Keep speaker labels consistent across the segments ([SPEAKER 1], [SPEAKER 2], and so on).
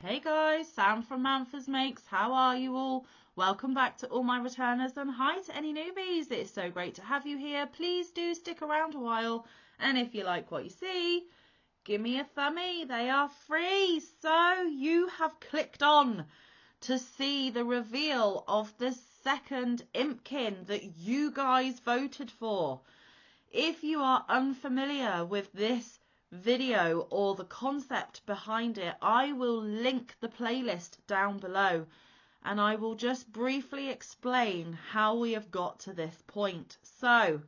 [SPEAKER 1] Hey guys, Sam from Manfa's Makes. How are you all? Welcome back to all my returners and hi to any newbies. It's so great to have you here. Please do stick around a while. And if you like what you see, give me a thumbie. They are free. So you have clicked on to see the reveal of the second Impkin that you guys voted for. If you are unfamiliar with this video or the concept behind it, I will link the playlist down below and I will just briefly explain how we have got to this point. So,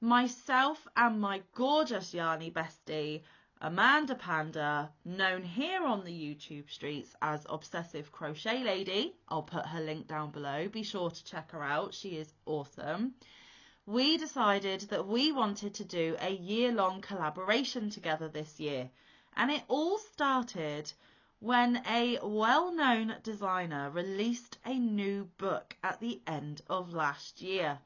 [SPEAKER 1] myself and my gorgeous Yarny bestie, Amanda Panda, known here on the YouTube streets as Obsessive Crochet Lady. I'll put her link down below. Be sure to check her out. She is awesome. We decided that we wanted to do a year-long collaboration together this year. And it all started when a well-known designer released a new book at the end of last year.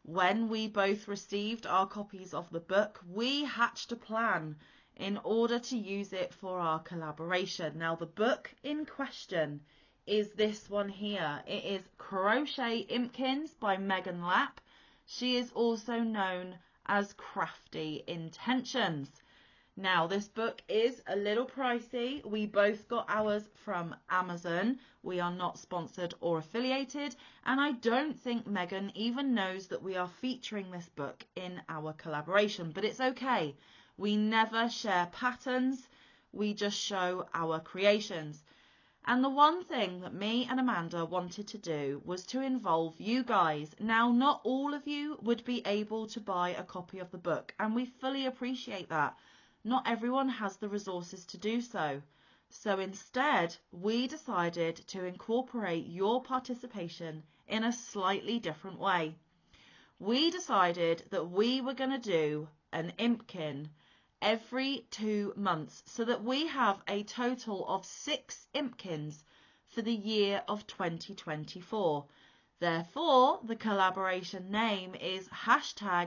[SPEAKER 1] When we both received our copies of the book, we hatched a plan in order to use it for our collaboration. Now, the book in question is this one here. It is Crochet Impkins by Megan Lapp. She is also known as Crafty Intentions. Now, this book is a little pricey. We both got ours from Amazon. We are not sponsored or affiliated, and I don't think Megan even knows that we are featuring this book in our collaboration, but it's okay. We never share patterns. We just show our creations. And the one thing that me and Amanda wanted to do was to involve you guys. Now, not all of you would be able to buy a copy of the book, and we fully appreciate that. Not everyone has the resources to do so. So instead, we decided to incorporate your participation in a slightly different way. We decided that we were going to do an Impkin every 2 months so that we have a total of 6 Impkins for the year of 2024. Therefore, the collaboration name is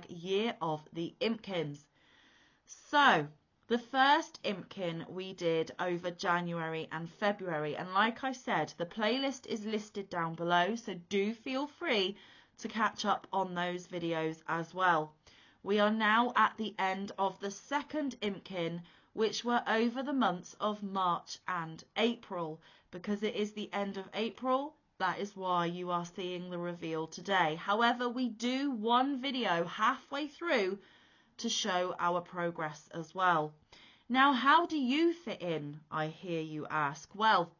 [SPEAKER 1] #Year of the Impkins. So, the first Impkin we did over January and February, and like I said, the playlist is listed down below, so do feel free to catch up on those videos as well. We are now at the end of the second Impkin, which were over the months of March and April. Because it is the end of April, that is why you are seeing the reveal today. However, we do one video halfway through to show our progress as well. Now, how do you fit in, I hear you ask? Well,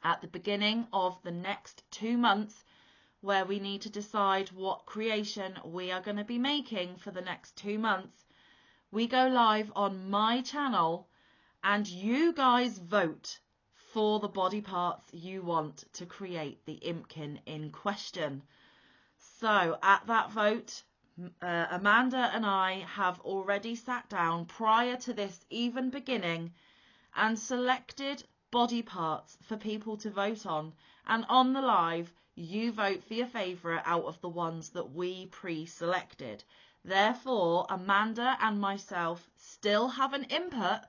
[SPEAKER 1] at the beginning of the next 2 months, where we need to decide what creation we are going to be making for the next 2 months, we go live on my channel and you guys vote for the body parts you want to create the Impkin in question. So at that vote, Amanda and I have already sat down prior to this even beginning and selected body parts for people to vote on, and on the live you vote for your favourite out of the ones that we pre-selected. Therefore, Amanda and myself still have an input,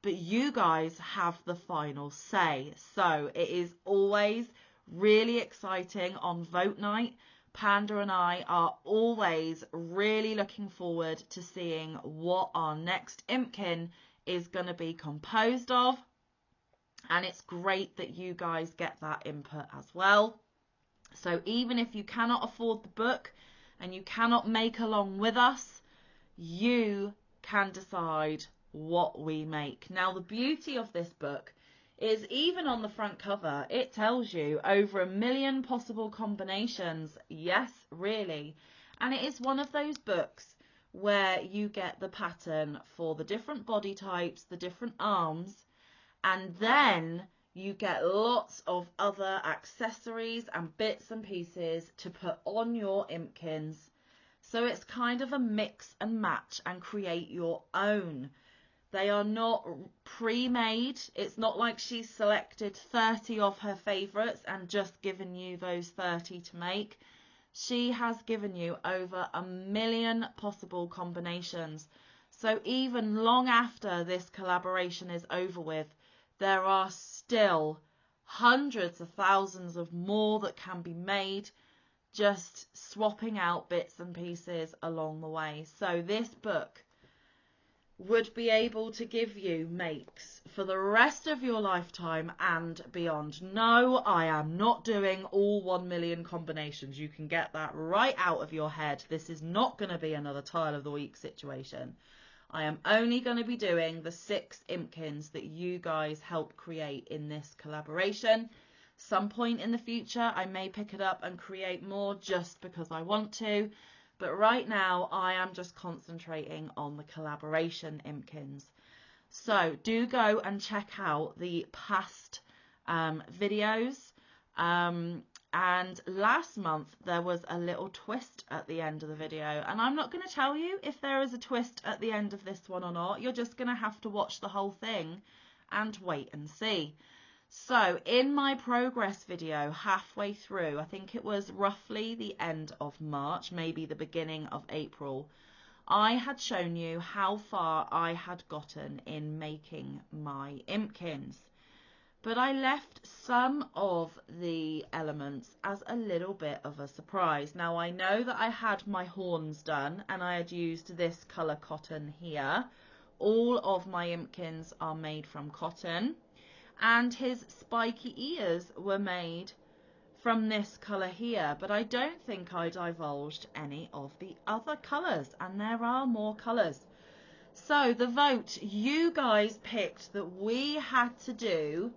[SPEAKER 1] but you guys have the final say. So it is always really exciting on vote night. Panda and I are always really looking forward to seeing what our next Impkin is going to be composed of. And it's great that you guys get that input as well. So even if you cannot afford the book and you cannot make along with us, you can decide what we make. Now, the beauty of this book is even on the front cover, it tells you over 1 million possible combinations. Yes, really. And it is one of those books where you get the pattern for the different body types, the different arms, and then you get lots of other accessories and bits and pieces to put on your Impkins. So it's kind of a mix and match and create your own. They are not pre-made. It's not like she's selected 30 of her favourites and just given you those 30 to make. She has given you over 1 million possible combinations. So even long after this collaboration is over with, there are still hundreds of thousands of more that can be made, just swapping out bits and pieces along the way. So this book would be able to give you makes for the rest of your lifetime and beyond. No, I am not doing all 1 million combinations. You can get that right out of your head. This is not going to be another tile of the week situation. I am only going to be doing the 6 Impkins that you guys helped create in this collaboration. Some point in the future I may pick it up and create more just because I want to. But right now, I am just concentrating on the collaboration Impkins. So do go and check out the past videos. And last month, there was a little twist at the end of the video. And I'm not going to tell you if there is a twist at the end of this one or not. You're just going to have to watch the whole thing and wait and see. So in my progress video halfway through, I think it was roughly the end of March, maybe the beginning of April, I had shown you how far I had gotten in making my Impkins. But I left some of the elements as a little bit of a surprise. Now I know that I had my horns done and I had used this colour cotton here. All of my Impkins are made from cotton. And his spiky ears were made from this colour here, but I don't think I divulged any of the other colours, and there are more colours. So the vote, you guys picked that we had to do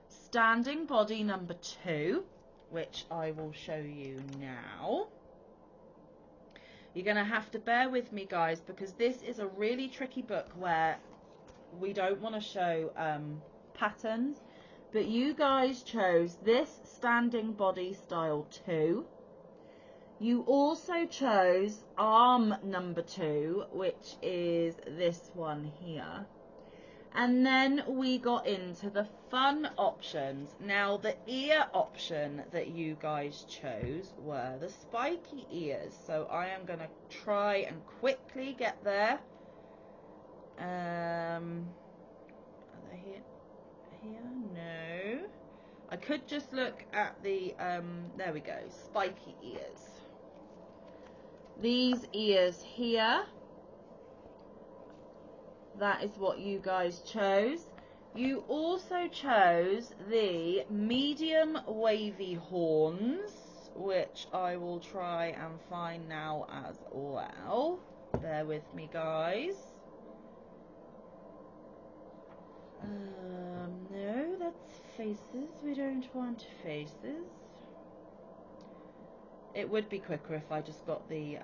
[SPEAKER 1] standing body number 2, which I will show you now. You're going to have to bear with me, guys, because this is a really tricky book where we don't want to show patterns, but you guys chose this standing body style 2. You also chose arm number 2, which is this one here. And then we got into the fun options. Now the ear option that you guys chose were the spiky ears, so I am going to try and quickly get there. Are they here? No, I could just look at the there we go, spiky ears. These ears here, that is what you guys chose. You also chose the medium wavy horns, which I will try and find now as well. Bear with me, guys. No, that's faces. We don't want faces. It would be quicker if I just got the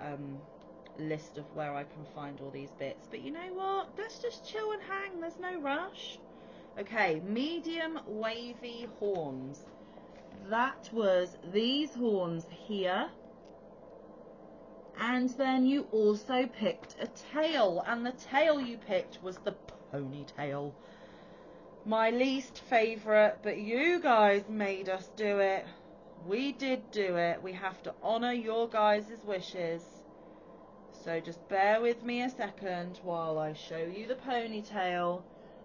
[SPEAKER 1] list of where I can find all these bits. But you know what? Let's just chill and hang. There's no rush. Okay, medium wavy horns. That was these horns here. And then you also picked a tail. And the tail you picked was the ponytail. My least favourite, but you guys made us do it. We did do it. We have to honour your guys' wishes. So just bear with me a second while I show you the ponytail.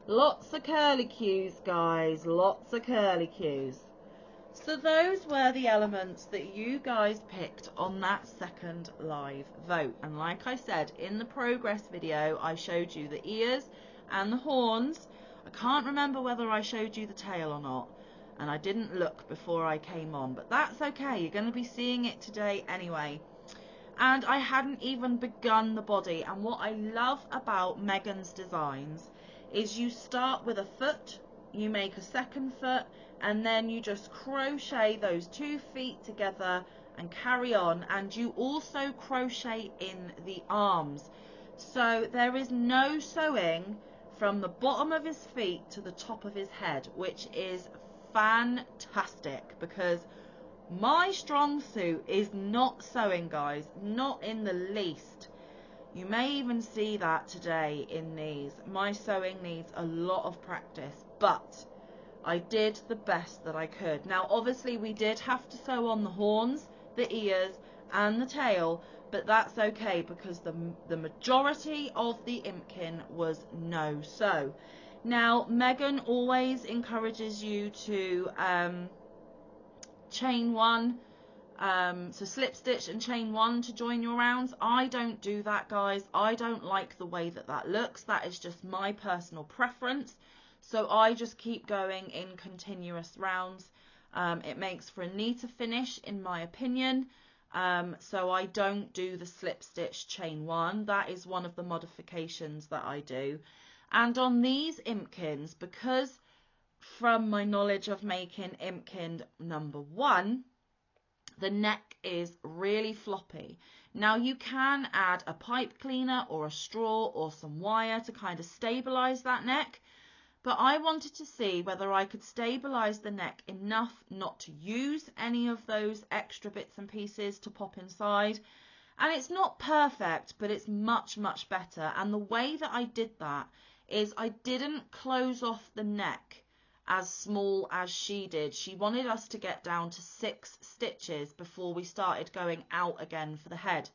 [SPEAKER 1] Lots of curly cues, guys. Lots of curly cues. So those were the elements that you guys picked on that second live vote. And like I said, in the progress video, I showed you the ears and the horns. I can't remember whether I showed you the tail or not, and I didn't look before I came on, but that's okay. You're going to be seeing it today anyway. And I hadn't even begun the body, and what I love about Megan's designs is you start with a foot, you make a second foot, and then you just crochet those 2 feet together and carry on, and you also crochet in the arms. So there is no sewing from the bottom of his feet to the top of his head, which is fantastic, because my strong suit is not sewing, guys, not in the least. You may even see that today in these. My sewing needs a lot of practice, but I did the best that I could. Now obviously we did have to sew on the horns, the ears and the tail, but that's okay because the majority of the Impkin was no sew. Now, Megan always encourages you to chain one, so slip stitch and chain one to join your rounds. I don't do that, guys. I don't like the way that that looks. That is just my personal preference. So I just keep going in continuous rounds. It makes for a neater finish, in my opinion. So I don't do the slip stitch chain one. That is one of the modifications that I do. And on these Impkins, because from my knowledge of making Impkin number 1, the neck is really floppy. Now you can add a pipe cleaner or a straw or some wire to kind of stabilize that neck, but I wanted to see whether I could stabilize the neck enough not to use any of those extra bits and pieces to pop inside. And it's not perfect, but it's much, much better. And the way that I did that is I didn't close off the neck as small as she did. She wanted us to get down to 6 stitches before we started going out again for the head.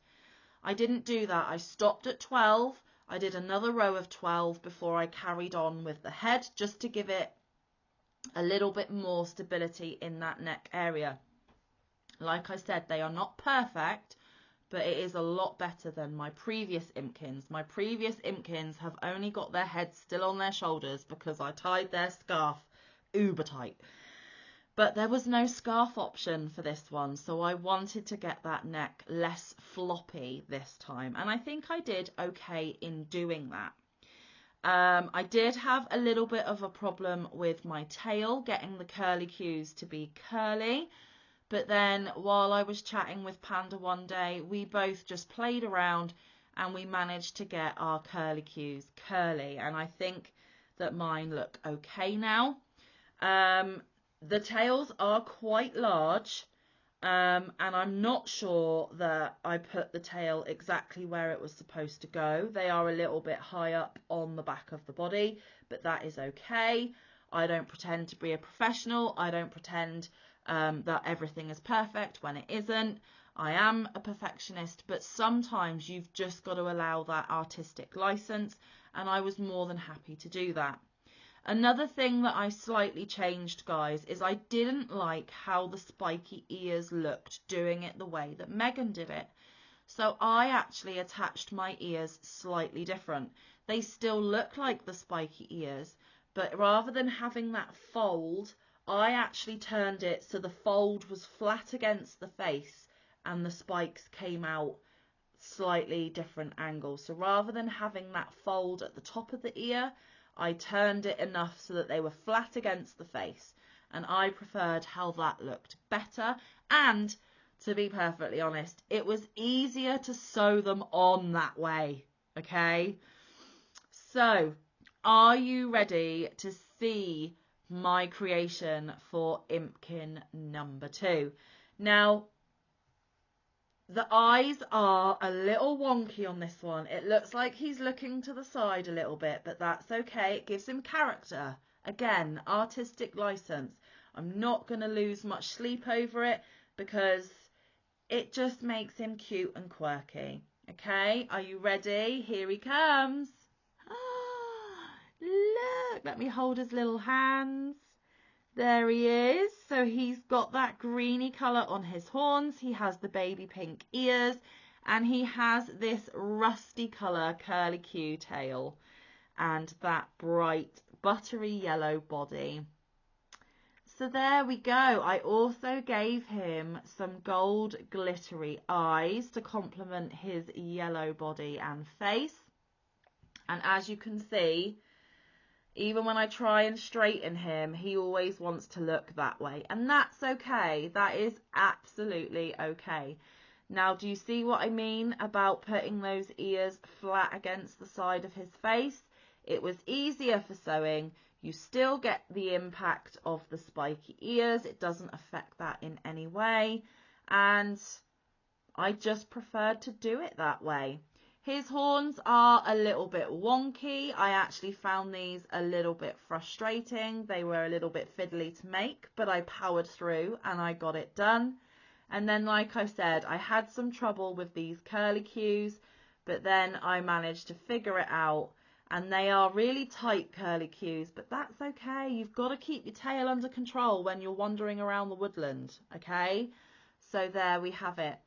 [SPEAKER 1] I didn't do that. I stopped at 12. I did another row of 12 before I carried on with the head, just to give it a little bit more stability in that neck area. Like I said, they are not perfect, but it is a lot better than my previous Impkins. My previous Impkins have only got their heads still on their shoulders because I tied their scarf uber tight. But there was no scarf option for this one, so I wanted to get that neck less floppy this time, and I think I did okay in doing that. I did have a little bit of a problem with my tail, getting the curlicues to be curly. But then while I was chatting with Panda one day, we both just played around and we managed to get our curlicues curly. And I think that mine look okay now. The tails are quite large, and I'm not sure that I put the tail exactly where it was supposed to go. They are a little bit high up on the back of the body, but that is okay. I don't pretend to be a professional. I don't pretend that everything is perfect when it isn't. I am a perfectionist, but sometimes you've just got to allow that artistic license, and I was more than happy to do that. Another thing that I slightly changed, guys, is I didn't like how the spiky ears looked doing it the way that Megan did it. So I actually attached my ears slightly different. They still look like the spiky ears, but rather than having that fold, I actually turned it so the fold was flat against the face and the spikes came out slightly different angles. So rather than having that fold at the top of the ear, I turned it enough so that they were flat against the face, and I preferred how that looked better. And to be perfectly honest, it was easier to sew them on that way. Okay, so are you ready to see my creation for Impkin number 2? Now, the eyes are a little wonky on this one. It looks like he's looking to the side a little bit, but that's okay. It gives him character. Again, artistic license. I'm not going to lose much sleep over it because it just makes him cute and quirky. Okay, are you ready? Here he comes. Look, let me hold his little hands. There he is. So he's got that greeny colour on his horns. He has the baby pink ears, and he has this rusty colour curlicue tail and that bright buttery yellow body. So there we go. I also gave him some gold glittery eyes to complement his yellow body and face. And as you can see, even when I try and straighten him, he always wants to look that way. And that's okay. That is absolutely okay. Now, do you see what I mean about putting those ears flat against the side of his face? It was easier for sewing. You still get the impact of the spiky ears. It doesn't affect that in any way. And I just preferred to do it that way. His horns are a little bit wonky. I actually found these a little bit frustrating. They were a little bit fiddly to make, but I powered through and I got it done. And then, like I said, I had some trouble with these curlicues, but then I managed to figure it out And they are really tight curly cues, but that's okay. You've got to keep your tail under control when you're wandering around the woodland, okay? So there we have it.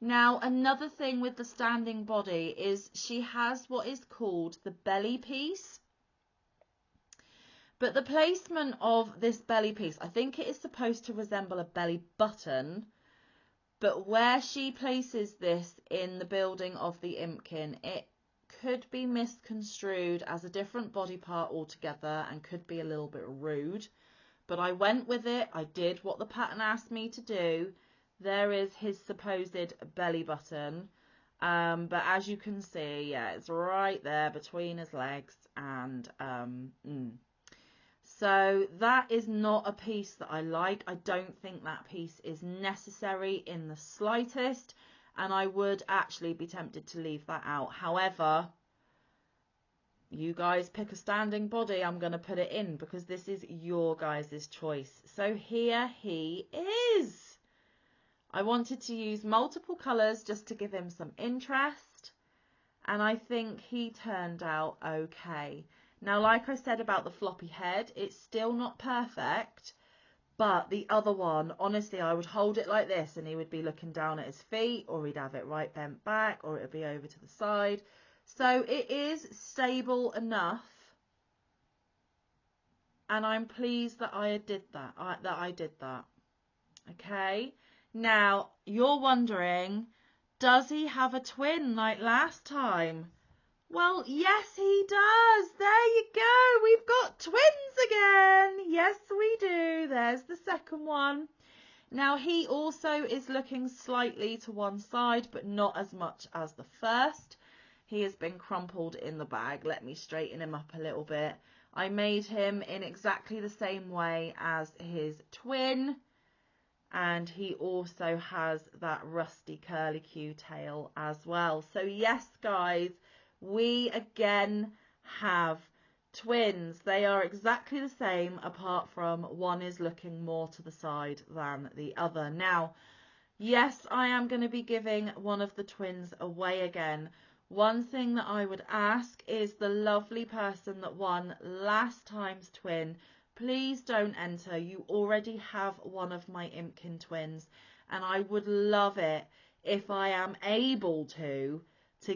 [SPEAKER 1] Now, another thing with the standing body is she has what is called the belly piece. But the placement of this belly piece, I think it is supposed to resemble a belly button, but where she places this in the building of the Impkin, it could be misconstrued as a different body part altogether and could be a little bit rude. But I went with it. I did what the pattern asked me to do. There is his supposed belly button. But as you can see, yeah, it's right there between his legs. And so that is not a piece that I like. I don't think that piece is necessary in the slightest. And I would actually be tempted to leave that out. However, you guys pick a standing body, I'm going to put it in because this is your guys' choice. So here he is. I wanted to use multiple colours just to give him some interest. And I think he turned out okay. Now, like I said about the floppy head, it's still not perfect. But the other one, honestly, I would hold it like this and he would be looking down at his feet, or he'd have it right bent back, or it would be over to the side. So it is stable enough. And I'm pleased that I did that. Okay. Now, you're wondering, does he have a twin like last time? Well, yes, he does. There you go. We've got twins again. Yes, we do. There's the second one. Now, he also is looking slightly to one side, but not as much as the first. He has been crumpled in the bag. Let me straighten him up a little bit. I made him in exactly the same way as his twin. And he also has that rusty curly Q tail as well. So yes, guys, we again have twins. They are exactly the same, apart from one is looking more to the side than the other. Now, yes, I am going to be giving one of the twins away again. One thing that I would ask is the lovely person that won last time's twin, please don't enter. You already have one of my Impkin twins, and I would love it if I am able to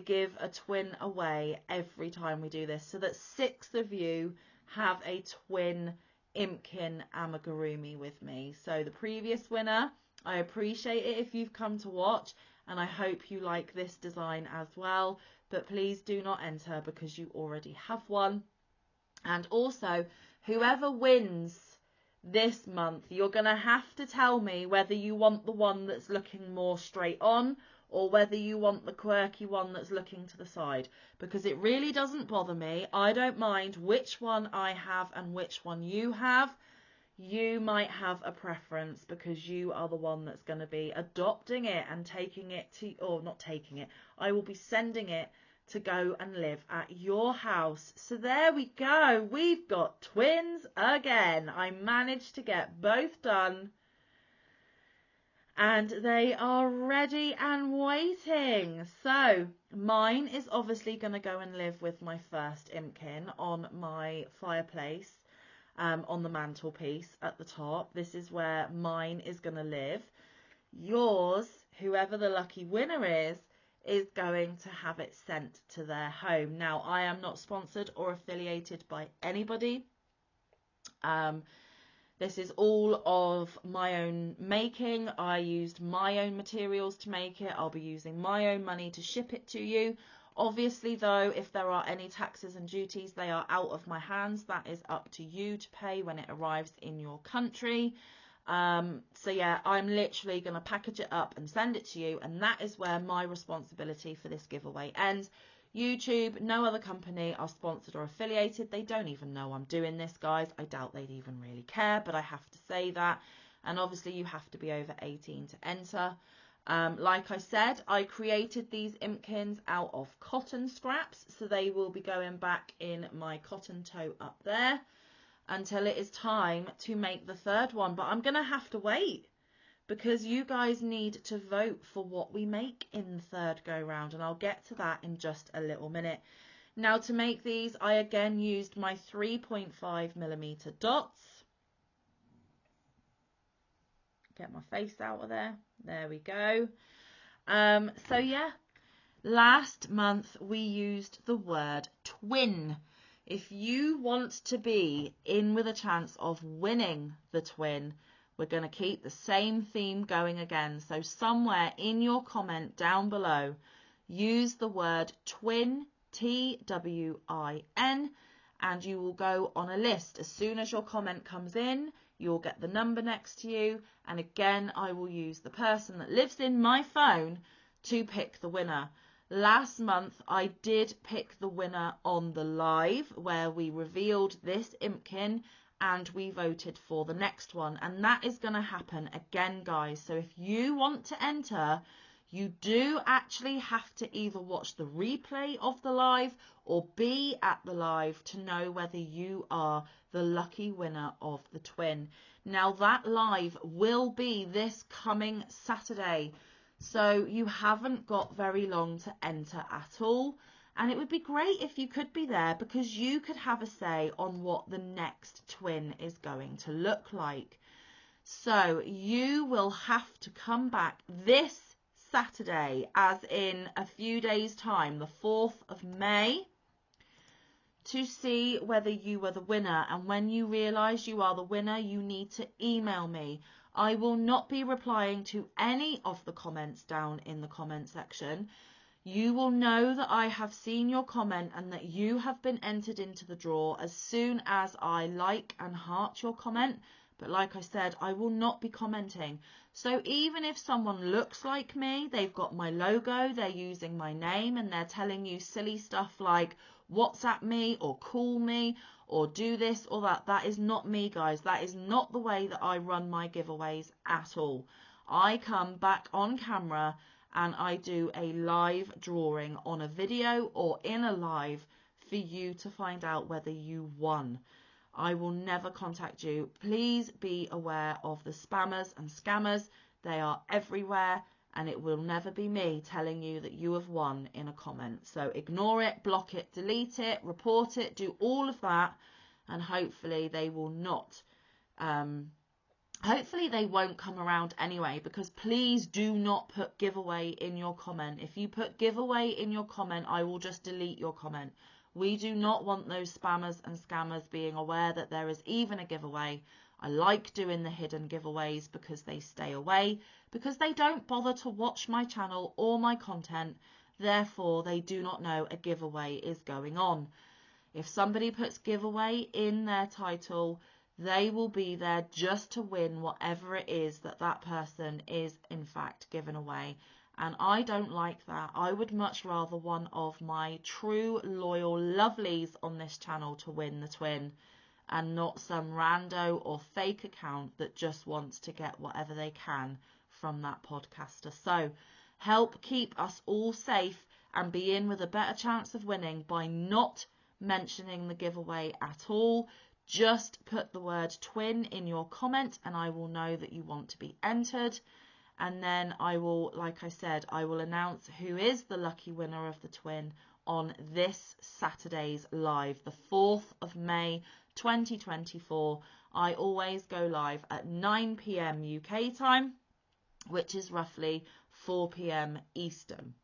[SPEAKER 1] give a twin away every time we do this, so that 6 of you have a twin Impkin amigurumi with me. So the previous winner, I appreciate it if you've come to watch, and I hope you like this design as well, but please do not enter because you already have one. And also, whoever wins this month, you're going to have to tell me whether you want the one that's looking more straight on or whether you want the quirky one that's looking to the side, because it really doesn't bother me. I don't mind which one I have and which one you have. You might have a preference because you are the one that's going to be adopting it and taking it to, or not taking it, I will be sending it to go and live at your house. So there we go. We've got twins again. I managed to get both done. And they are ready and waiting. So mine is obviously going to go and live with my first Impkin on my fireplace, on the mantelpiece at the top. This is where mine is going to live. Yours, whoever the lucky winner is going to have it sent to their home. Now, I am not sponsored or affiliated by anybody. This is all of my own making. I used my own materials to make it. I'll be using my own money to ship it to you. Obviously, though, if there are any taxes and duties, they are out of my hands. That is up to you to pay when it arrives in your country. So yeah, I'm literally going to package it up and send it to you, and that is where my responsibility for this giveaway ends. YouTube, no other company are sponsored or affiliated. They don't even know I'm doing this, guys. I doubt they'd even really care, but I have to say that. And obviously you have to be over 18 to enter. Like I said, I created these Impkins out of cotton scraps, so they will be going back in my cotton tote up there until it is time to make the third one. But I'm going to have to wait because you guys need to vote for what we make in the third go round, and I'll get to that in just a little minute. Now to make these, I again used my 3.5mm dots. Get my face out of there. There we go. So yeah, last month we used the word twin. If you want to be in with a chance of winning the twin, we're going to keep the same theme going again. So somewhere in your comment down below, use the word twin, Twin, and you will go on a list. As soon as your comment comes in, you'll get the number next to you, and again I will use the person that lives in my phone to pick the winner. Last month I did pick the winner on the live where we revealed this Impkin and we voted for the next one, and that is going to happen again, guys. So if you want to enter, you do actually have to either watch the replay of the live or be at the live to know whether you are the lucky winner of the twin. Now that live will be this coming Saturday, so you haven't got very long to enter at all. And it would be great if you could be there, because you could have a say on what the next twin is going to look like. So you will have to come back this Saturday, as in a few days time, the 4th of May, to see whether you were the winner. And when you realise you are the winner, you need to email me. I will not be replying to any of the comments down in the comment section. You will know that I have seen your comment and that you have been entered into the draw as soon as I like and heart your comment. But like I said, I will not be commenting. So even if someone looks like me, they've got my logo, they're using my name, and they're telling you silly stuff like WhatsApp me or call me or do this or that, that is not me, guys. That is not the way that I run my giveaways at all. I come back on camera and I do a live drawing on a video or in a live for you to find out whether you won. I will never contact you. Please be aware of the spammers and scammers. They are everywhere, and it will never be me telling you that you have won in a comment. So ignore it, block it, delete it, report it, do all of that, and hopefully they will not hopefully they won't come around anyway, because please do not put giveaway in your comment. If you put giveaway in your comment, I will just delete your comment. We do not want those spammers and scammers being aware that there is even a giveaway. I like doing the hidden giveaways because they stay away, because they don't bother to watch my channel or my content. Therefore, they do not know a giveaway is going on. If somebody puts giveaway in their title, they will be there just to win whatever it is that that person is in fact giving away. And I don't like that. I would much rather one of my true loyal lovelies on this channel to win the twin, and not some rando or fake account that just wants to get whatever they can from that podcaster. So help keep us all safe and be in with a better chance of winning by not mentioning the giveaway at all. Just put the word twin in your comment and I will know that you want to be entered. And then I will, like I said, I will announce who is the lucky winner of the twin on this Saturday's live, the 4th of May 2024. I always go live at 9 PM UK time, which is roughly 4 PM Eastern.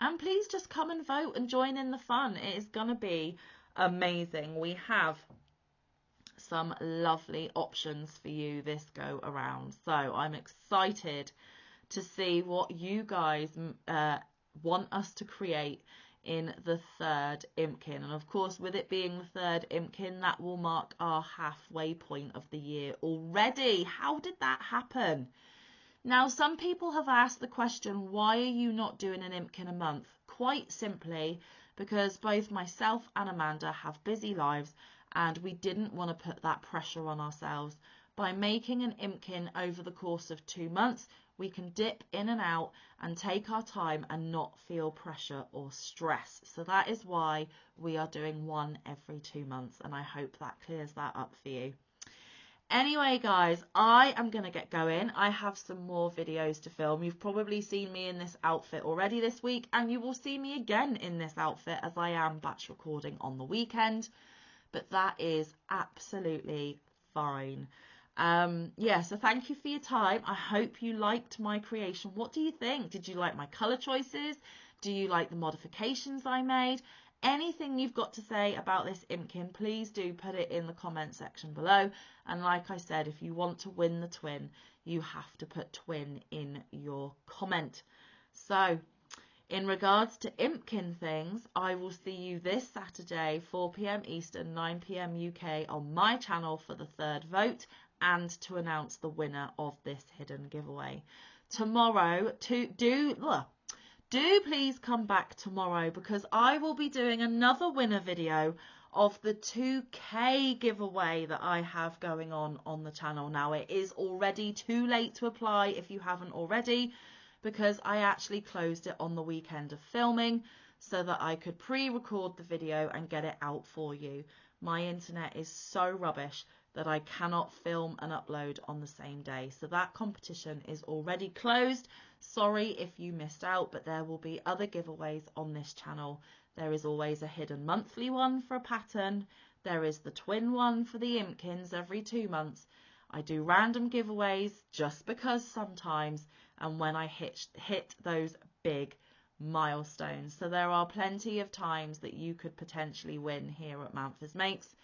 [SPEAKER 1] And please just come and vote and join in the fun. It is going to be amazing. We have some lovely options for you this go around. So I'm excited to see what you guys want us to create in the 3rd Impkin. And of course, with it being the 3rd Impkin, that will mark our halfway point of the year already. How did that happen? Now, some people have asked the question, why are you not doing an Impkin a month? Quite simply, because both myself and Amanda have busy lives and we didn't want to put that pressure on ourselves. By making an Impkin over the course of 2 months, we can dip in and out and take our time and not feel pressure or stress. So that is why we are doing one every 2 months, and I hope that clears that up for you. Anyway, guys, I am going to get going. I have some more videos to film. You've probably seen me in this outfit already this week, and you will see me again in this outfit as I am batch recording on the weekend. But that is absolutely fine. Yeah, so thank you for your time. I hope you liked my creation. What do you think? Did you like my colour choices? Do you like the modifications I made? Anything you've got to say about this Impkin, please do put it in the comment section below. And like I said, if you want to win the twin, you have to put twin in your comment. So in regards to Impkin things, I will see you this Saturday, 4 PM Eastern, 9 PM UK on my channel for the third vote and to announce the winner of this hidden giveaway. Tomorrow, do please come back tomorrow because I will be doing another winner video of the 2K giveaway that I have going on the channel. Now, it is already too late to apply if you haven't already, because I actually closed it on the weekend of filming so that I could pre-record the video and get it out for you. My internet is so rubbish that I cannot film and upload on the same day. So that competition is already closed. Sorry if you missed out, but there will be other giveaways on this channel. There is always a hidden monthly one for a pattern. There is the twin one for the Impkins every 2 months. I do random giveaways just because sometimes, and when I hit those big milestones. So there are plenty of times that you could potentially win here at Manfa's Makes.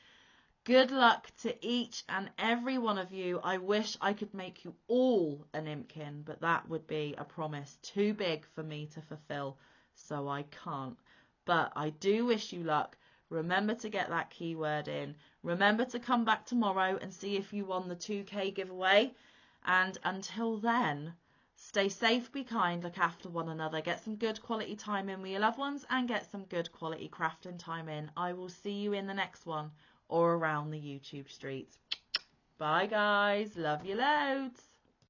[SPEAKER 1] Good luck to each and every one of you. I wish I could make you all an Impkin, but that would be a promise too big for me to fulfill, so I can't. But I do wish you luck. Remember to get that keyword in. Remember to come back tomorrow and see if you won the 2K giveaway. And until then, stay safe, be kind, look after one another, get some good quality time in with your loved ones, and get some good quality crafting time in. I will see you in the next one or around the YouTube streets. Bye, guys. Love you loads.